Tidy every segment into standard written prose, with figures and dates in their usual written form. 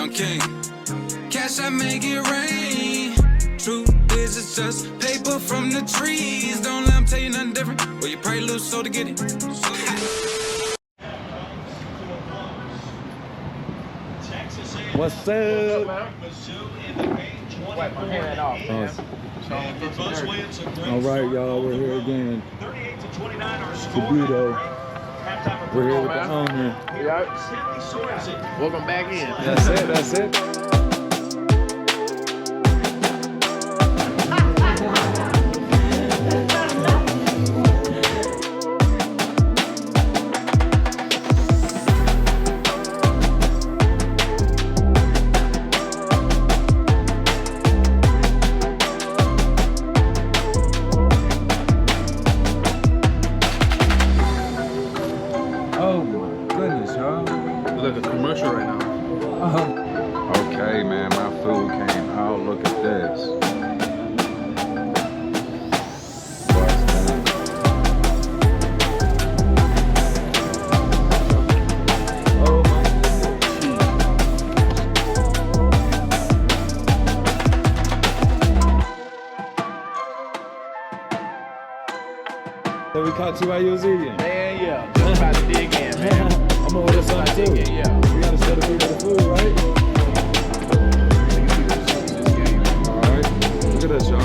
I'm king. Cash, I make it rain. Truth is, it's just paper from the trees. Don't let them tell you nothing different. Well, you probably lose so to get it. What's up? Wipe my hand off, man. All right, y'all, we're here again. Tributo. We're here with the owner. Yep. Welcome back in. That's it, that's it. Oh my goodness, y'all. Look at the commercial right now. Okay, man, my food came out. Look at this. What's that? Oh my goodness. So we caught you while you was eating. Man, yeah. Just about to dig in, man. I'm gonna order something too. Yeah. We gotta set the food for the food, right? Alright, look at this, y'all.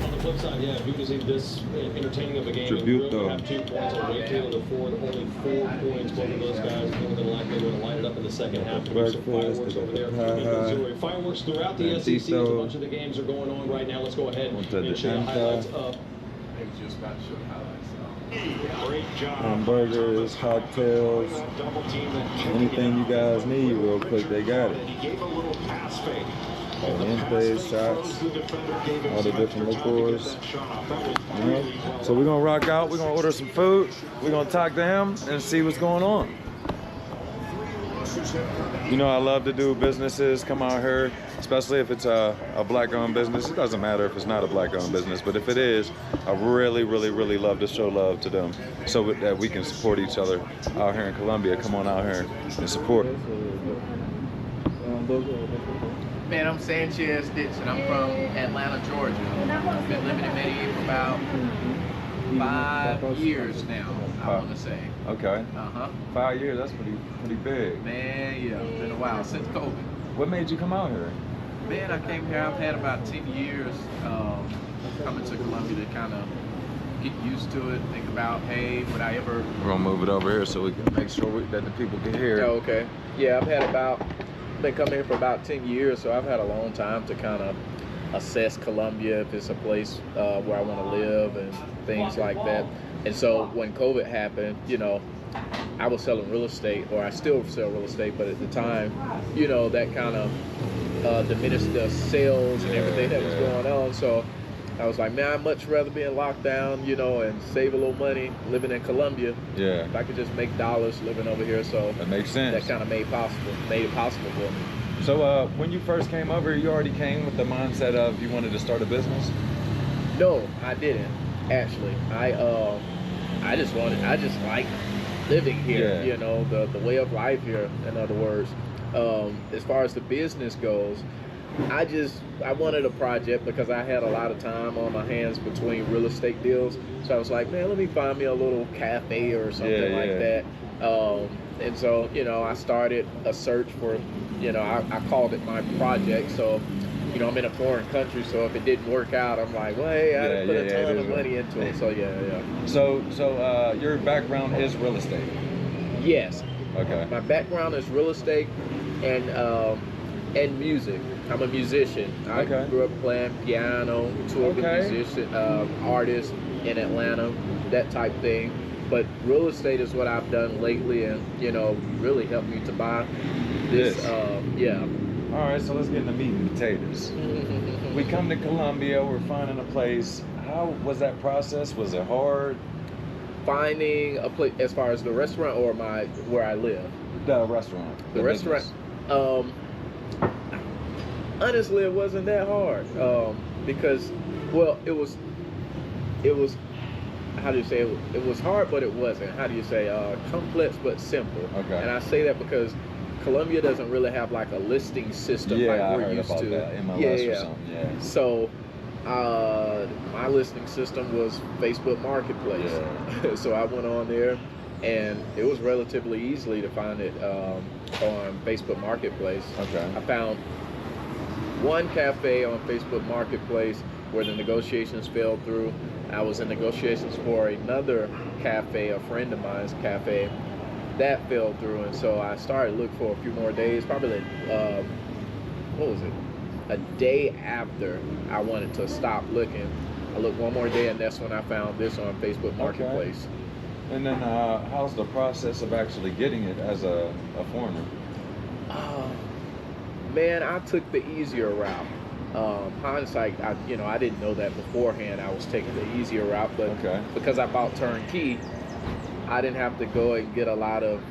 On the flip side, yeah, who can see this entertaining of a game? Tributo. Have 2 points on Wakefield to Ford, only 4 points. Both of those guys more than likely going to light it up in the second half. There's some fireworks over there. Missouri. Fireworks throughout the SEC. As a bunch of the games are going on right now. Let's go ahead and show the highlights of. Just about to show the highlights. Great job. Hamburgers, cocktails, anything you guys need real quick, they got it. He gave a little pass fake. Caliente shots, all the different liqueurs. You know? So we're gonna rock out, we're gonna order some food, we're gonna talk to him and see what's going on. You know, I love to do businesses, come out here, especially if it's a black-owned business. It doesn't matter if it's not a black-owned business, but if it is, I really, really, really love to show love to them so that we can support each other out here in Colombia. Come on out here and support. Man, I'm Sanchez Dixon. I'm from Atlanta, Georgia. I've been living in Medellin for about 5 years now, I want to say. Okay. 5 years, that's pretty big. Man, yeah, it's been a while since COVID. What made you come out here? Man, I came here, I've had about 10 years coming to Colombia to kind of get used to it, think about, hey, would I ever... We're gonna move it over here so we can make sure that the people can hear. Oh, okay. Yeah, been coming here for about 10 years, so I've had a long time to kind of assess Colombia, if it's a place where I want to live and things like that. And so when COVID happened, you know, I was selling real estate, or I still sell real estate, but at the time, you know, that kind of diminished the sales and everything that was going on. So I was like, man, I'd much rather be in lockdown, you know, and save a little money living in Colombia. Yeah. If I could just make dollars living over here. So that makes sense. That kind of made it possible for me. So when you first came over, you already came with the mindset of you wanted to start a business? No, I didn't actually. I just like living here. Yeah. You know, the way of life here. In other words, as far as the business goes, I wanted a project because I had a lot of time on my hands between real estate deals. So I was like, man, let me find me a little cafe or something like that. And so, you know, I started a search for, you know, I called it my project. So, you know, I'm in a foreign country, so if it didn't work out, I'm like, well, hey, I didn't put a ton of money into it. So yeah. So your background is real estate? Yes. Okay. My background is real estate and music. I'm a musician. I grew up playing piano, toured with musician, artists in Atlanta, that type thing. But real estate is what I've done lately, and you know, really helped me to buy this. Yeah. All right, so let's get into meat and potatoes. We come to Colombia, we're finding a place. How was that process? Was it hard? Finding a place as far as the restaurant or where I live? The restaurant. The restaurant. Honestly, it wasn't that hard because, well, it was how do you say it? It was hard, but it wasn't. How do you say complex but simple? Okay. And I say that because Colombia doesn't really have like a listing system like I we're heard used about to. that. MLS or something. Yeah. So my listing system was Facebook Marketplace. Yeah. So I went on there, and it was relatively easily to find it on Facebook Marketplace. Okay. I found one cafe on Facebook Marketplace where the negotiations fell through. I was in negotiations for another cafe, a friend of mine's cafe, that fell through, and so I started looking for a few more days. Probably, what was it? A day after I wanted to stop looking, I looked one more day, and that's when I found this on Facebook Marketplace. Okay. And then, how's the process of actually getting it as a foreigner? Man, I took the easier route. Hindsight, I didn't know that beforehand. I was taking the easier route, but because I bought turnkey, I didn't have to go and get a lot of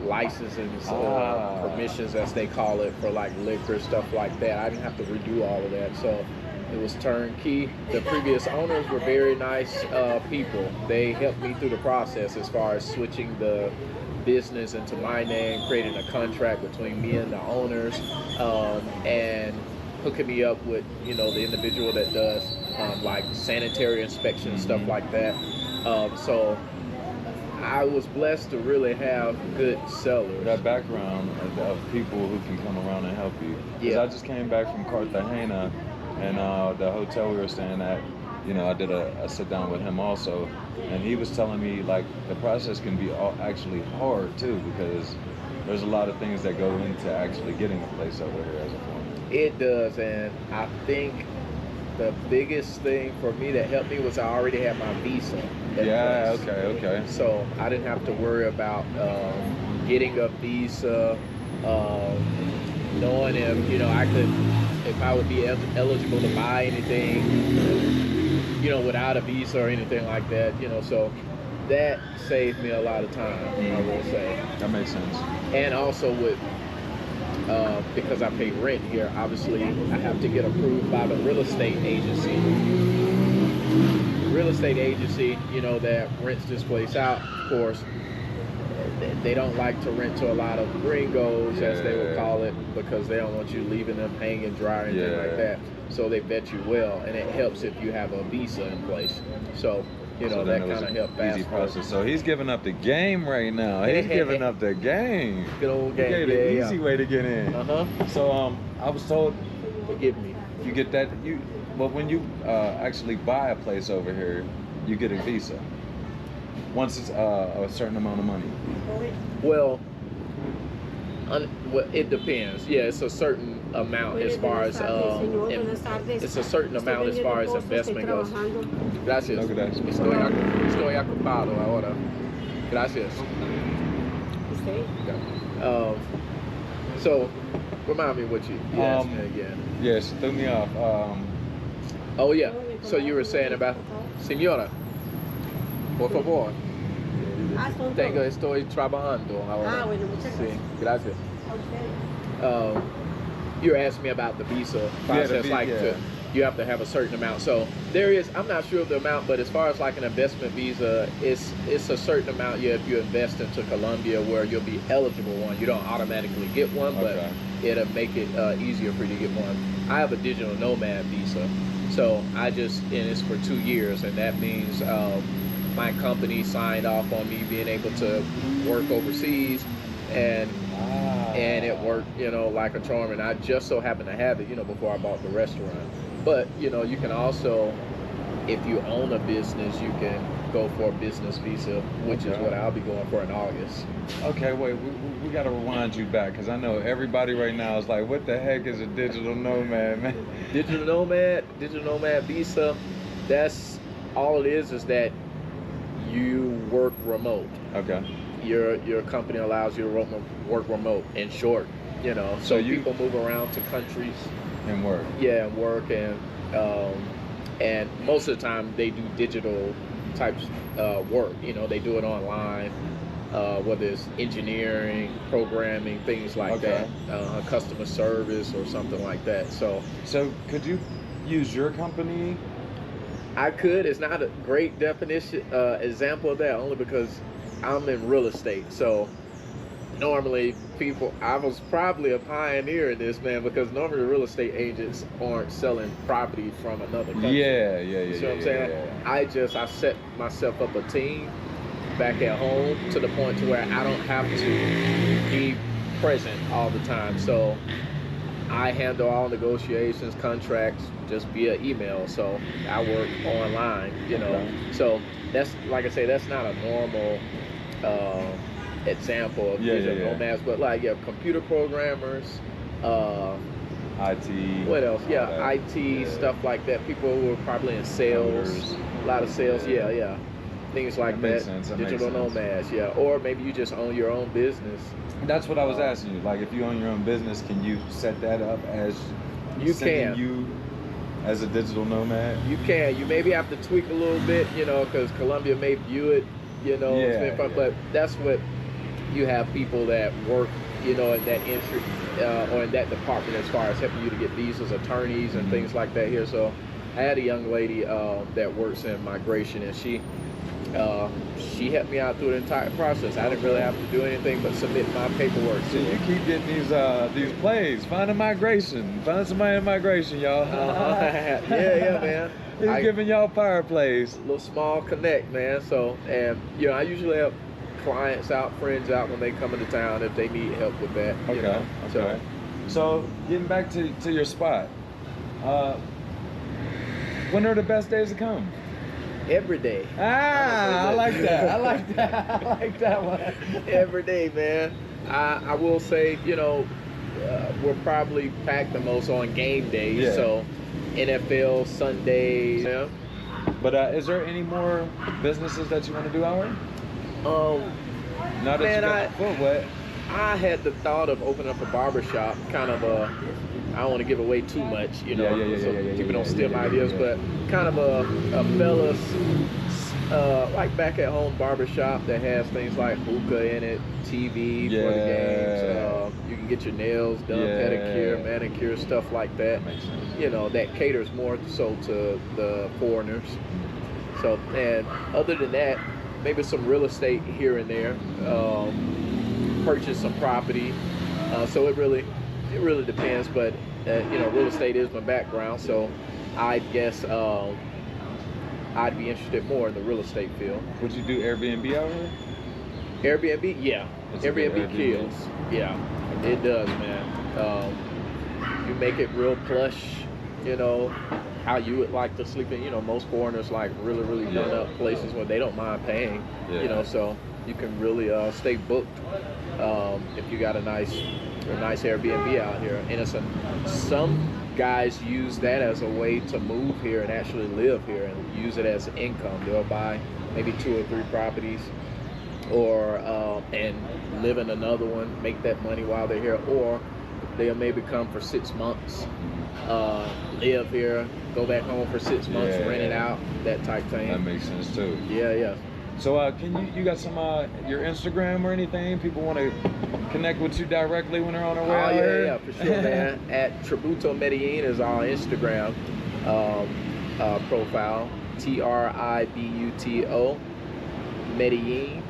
licenses, permissions, as they call it, for like liquor, stuff like that. I didn't have to redo all of that, so it was turnkey. The previous owners were very nice people. They helped me through the process as far as switching the business into my name, creating a contract between me and the owners, and hooking me up with the individual that does like sanitary inspection, stuff like that. So I was blessed to really have good sellers. That background of people who can come around and help you. Because I just came back from Cartagena, and the hotel we were staying at, I did a sit down with him also, and he was telling me like the process can be actually hard too, because there's a lot of things that go into actually getting a place over here as a foreigner. It does, and I think the biggest thing for me that helped me was I already had my visa. Yeah, place. okay. So I didn't have to worry about getting a visa, knowing if I would be eligible to buy anything, without a visa or anything like that, so that saved me a lot of time, I will say. That makes sense. And also with, because I pay rent here, obviously I have to get approved by the real estate agency. The real estate agency, that rents this place out, of course, they don't like to rent to a lot of gringos, as they would call it, because they don't want you leaving them hanging dry or anything like that. So they vet you well, and it helps if you have a visa in place. So, that kind of helped fast. Easy process. So he's giving up the game right now. He's giving up the game. Good old game. The easy way to get in. So I was told. Forgive me. You get that when you actually buy a place over here, you get a visa. Once it's a certain amount of money. Well, it depends. Yeah, it's a certain amount as far as it's a certain amount as far as investment goes. Gracias. No, gracias. Estoy ocupado ahora. Gracias. So, remind me what you asked me again. Yes, threw me off. Oh yeah. So you were saying about señora. Por favor. Estoy trabajando ahora. Bueno, muchas gracias. Sí, gracias. You were asking me about the visa process, you have to have a certain amount. So there is, I'm not sure of the amount, but as far as like an investment visa, it's a certain amount. If you invest into Colombia, where you'll be eligible one. You don't automatically get one, but it'll make it easier for you to get one. I have a digital nomad visa, so and it's for 2 years, and that means my company signed off on me being able to work overseas, and it worked, like a charm. And I just so happened to have it, before I bought the restaurant. But you can also, if you own a business, you can go for a business visa, which is what I'll be going for in August. Okay, wait, we got to rewind you back, because I know everybody right now is like, what the heck is a digital nomad, man? Digital nomad visa, that's all it is that you work remote. Okay. Your company allows you to work remote, in short, so people move around to countries and work. Yeah, and work, and most of the time they do digital types work. They do it online, whether it's engineering, programming, things like that, customer service or something like that. So could you use your company I could. It's not a great definition example of that, only because I'm in real estate. So normally I was probably a pioneer in this, man, because normally real estate agents aren't selling property from another country. Yeah. You see what I'm saying? I set myself up a team back at home to the point to where I don't have to be present all the time. So I handle all negotiations, contracts, just via email. So I work online, you know. Okay. So that's, like I say, that's not a normal example of digital nomads, but like computer programmers, IT. what else? IT stuff like that. People who are probably in sales, a lot of sales. Yeah. Things like that. Digital nomads, or maybe you just own your own business. That's what I was asking you. Like, if you own your own business, can you set that up as you as a digital nomad? You can. You maybe have to tweak a little bit, you know, because Colombia may view it, you know, but that's what you have people that work, you know, in that entry or in that department as far as helping you to get visas, attorneys, and things like that here. So I had a young lady that works in migration, and she helped me out through the entire process. I didn't really have to do anything but submit my paperwork. So you keep getting these plays. Find somebody in migration, y'all. Yeah, man. He's giving y'all power plays. A little small connect, man. So, and you know, I usually help clients out, friends out when they come into town if they need help with that. Okay. You know? Okay. So getting back to your spot, when are the best days to come? Every day. I like that. I like that one. Every day, man. I will say, you know, we're probably packed the most on game days. Yeah. So NFL, Sundays. Yeah. But is there any more businesses that you want to do out here? Now that you got the foot wet. I had the thought of opening up a barbershop, kind of I don't want to give away too much, you know, people don't steal my ideas, but kind of a fellas, like back at home barbershop that has things like hookah in it, TV for the games, you can get your nails done, pedicure, manicure, stuff like that. Makes sense. You know, that caters more so to the foreigners. So, and other than that, maybe some real estate here and there, purchase some property. So it really depends, but you know, real estate is my background, so I guess I'd be interested more in the real estate field. Would you do Airbnb out here? Airbnb, yeah. Airbnb kills. Yeah, it does, man. You make it real plush, you know, how you would like to sleep in. You know, most foreigners like really done up places where they don't mind paying, you know, so you can really stay booked if you got a nice Airbnb out here. And some guys use that as a way to move here and actually live here and use it as income. They'll buy maybe 2 or 3 properties, or and live in another one, make that money while they're here, or they'll maybe come for 6 months, live here, go back home for 6 months, rent it out, that type thing. That makes sense too. Yeah. So can you got some your Instagram or anything? People want to connect with you directly when they're on their way out here? Yeah, for sure, man. At Tributo Medellin is our Instagram profile. Tributo Medellin.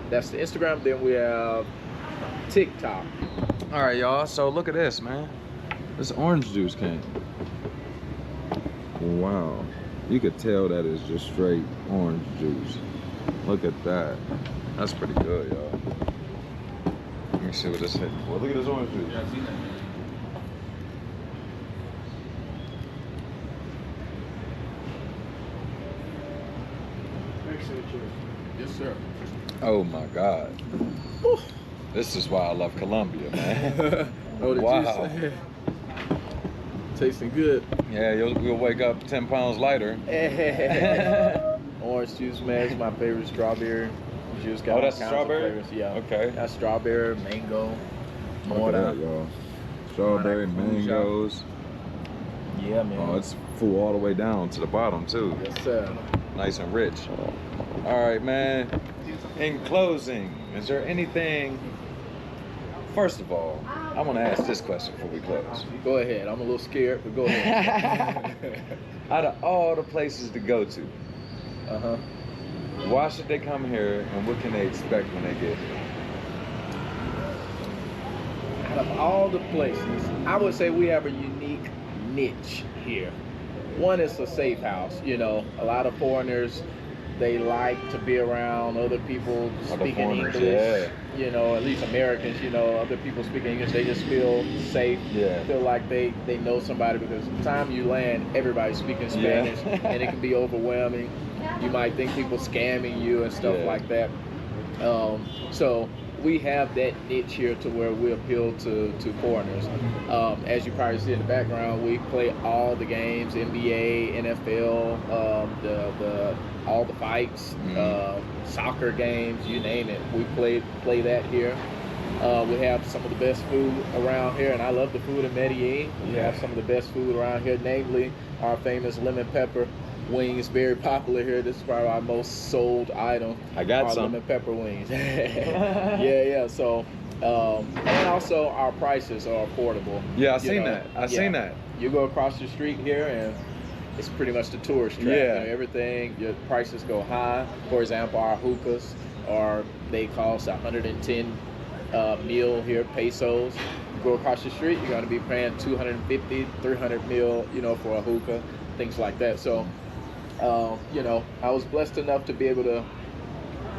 That's the Instagram. Then we have TikTok. All right, y'all. So look at this, man. This orange juice can. Wow. You could tell that is just straight orange juice. Look at that. That's pretty good, y'all. Let me see what this hitting for. Look at this orange juice. Yeah, I've seen that. Yes, sir. Oh my God. This is why I love Colombia, man. Wow. Tasting good. Yeah, you'll wake up 10 pounds lighter. Orange juice, man, is my favorite. Strawberry juice. Got Oh, that's all kinds strawberry? of flavors. Yeah. Okay. That's strawberry, mango, Look at that, mora. y'all. Strawberry, mangoes. Yeah, man. Oh, it's full all the way down to the bottom too. Yes, sir. Nice and rich. All right, man. In closing, is there anything First of all, I want to ask this question before we close. Go ahead. I'm a little scared, but go ahead. Out of all the places to go to, why should they come here, and what can they expect when they get here? Out of all the places, I would say we have a unique niche here. One is a safe house. You know, a lot of foreigners, they like to be around other people speaking English. Yeah. You know, at least Americans, you know, other people speaking English, they just feel safe. Yeah. Feel like they know somebody, because the time you land, everybody's speaking Spanish, and it can be overwhelming. You might think people scamming you and stuff like that. So we have that niche here to where we appeal to foreigners. As you probably see in the background, we play all the games, NBA, NFL, all the fights, soccer games, you name it. We play that here. We have some of the best food around here, and I love the food in Medellin. We have some of the best food around here, namely our famous lemon pepper wings, very popular here. This is probably our most sold item. I got our some lemon pepper wings. yeah. So, and also our prices are affordable. Yeah, I seen that. I seen that. You go across the street here, and it's pretty much the tourist trap. Yeah. You know, everything, your prices go high. For example, our hookahs they cost 110 meal here, pesos. You go across the street, you're going to be paying 250, 300 mil, you know, for a hookah, things like that. So, you know, I was blessed enough to be able to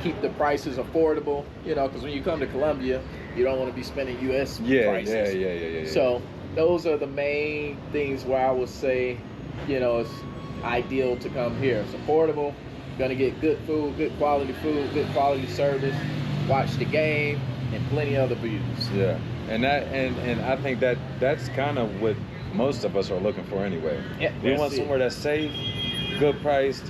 keep the prices affordable, you know, because when you come to Colombia, you don't want to be spending U.S. prices. Yeah. So those are the main things where I would say, you know, it's ideal to come here. It's affordable, going to get good food, good quality service, watch the game, and plenty of other views. Yeah, and I think that's kind of what most of us are looking for anyway. Yeah, we want somewhere that's safe, good priced,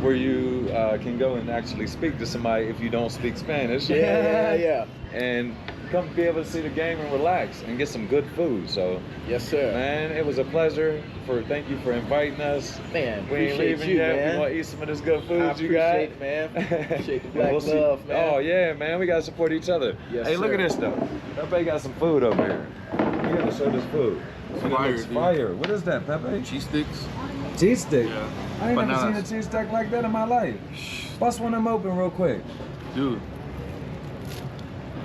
where you can go and actually speak to somebody if you don't speak Spanish. Yeah. And come be able to see the game and relax and get some good food. So yes, sir. Man, it was a pleasure. Thank you for inviting us. Man, we ain't leaving yet. Man. We want to eat some of this good food you got. Appreciate it, man. Appreciate the black love, man. Oh yeah, man. We gotta support each other. Yes, hey, sir. look at this though. Pepe got some food over here. We gotta show this food. It's fire. What is that, Pepe? Cheese sticks. Cheese stick? Yeah. I ain't never Bananas. seen a cheese stick like that in my life. Bust one of them open real quick. Dude.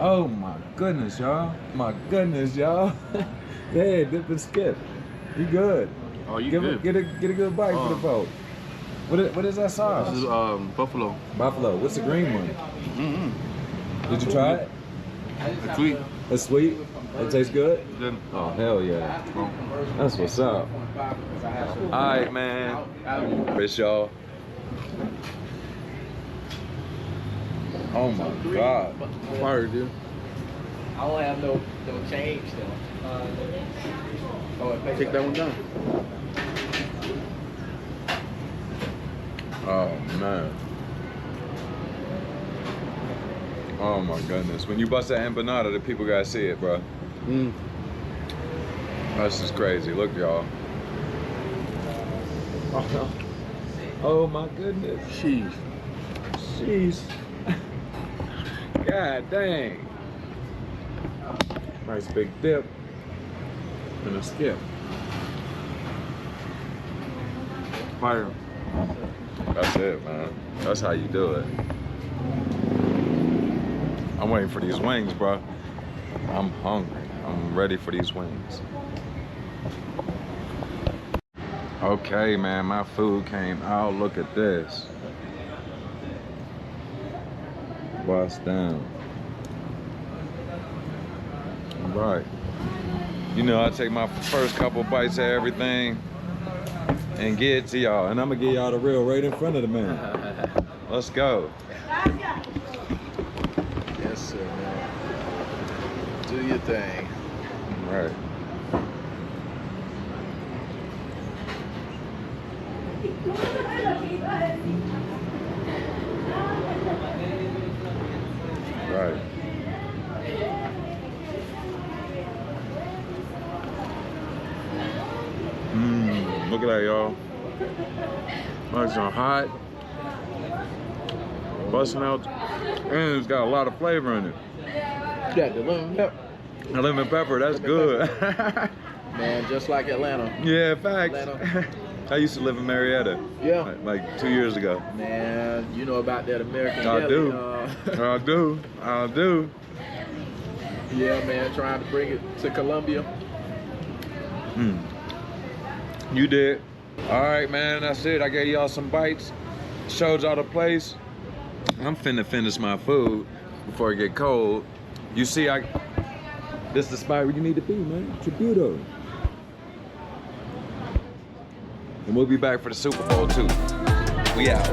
Oh my goodness, y'all. My goodness, y'all. Yeah, dip and skip. You good. Oh, you good. Get a good bite for the folk. What is that sauce? This is buffalo. Buffalo. What's the green one? Mm-hmm. Did you try it? It's sweet. It's sweet? It tastes good? Good. Oh, hell yeah. That's what's up. All right, man. Miss y'all. Oh my God. Fire, dude. I don't have no change though. Take that one down. Oh man. Oh my goodness. When you bust that empanada, the people gotta see it, bro. That's just crazy. Look, y'all. Oh my goodness. Jeez. God dang. Nice big dip and a skip. Fire. That's it, man. That's how you do it. I'm waiting for these wings, bro. I'm hungry. I'm ready for these wings. Okay, man, my food came out. Look at this. Bust down. All right. You know, I take my first couple bites of everything and get it to y'all. And I'm gonna give y'all the real right in front of the man. Let's go. Yes, sir, man. Do your thing. All right. Right. Look at that, y'all. Nice and hot. Busting out. And it's got a lot of flavor in it. Got the lemon pepper. A lemon pepper, that's good. Man, just like Atlanta. Yeah, facts. Atlanta. I used to live in Marietta. Yeah. Like 2 years ago. Man, you know about that American I deli. do. I do. Yeah, man, trying to bring it to Columbia. You did. All right, man, that's it. I gave y'all some bites. Showed y'all the place. I'm finna finish my food before it get cold. You see, this is the spot where you need to be, man. Tributo. And we'll be back for the Super Bowl too. We out.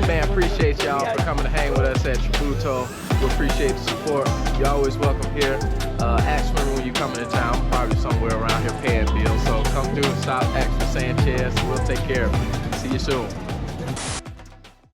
Man, appreciate y'all for coming to hang with us at Tributo. We appreciate the support. You're always welcome here. Ask me when you coming to town. I'm probably somewhere around here paying bills. So come through and stop, ask for Sanchez. We'll take care of it. See you soon.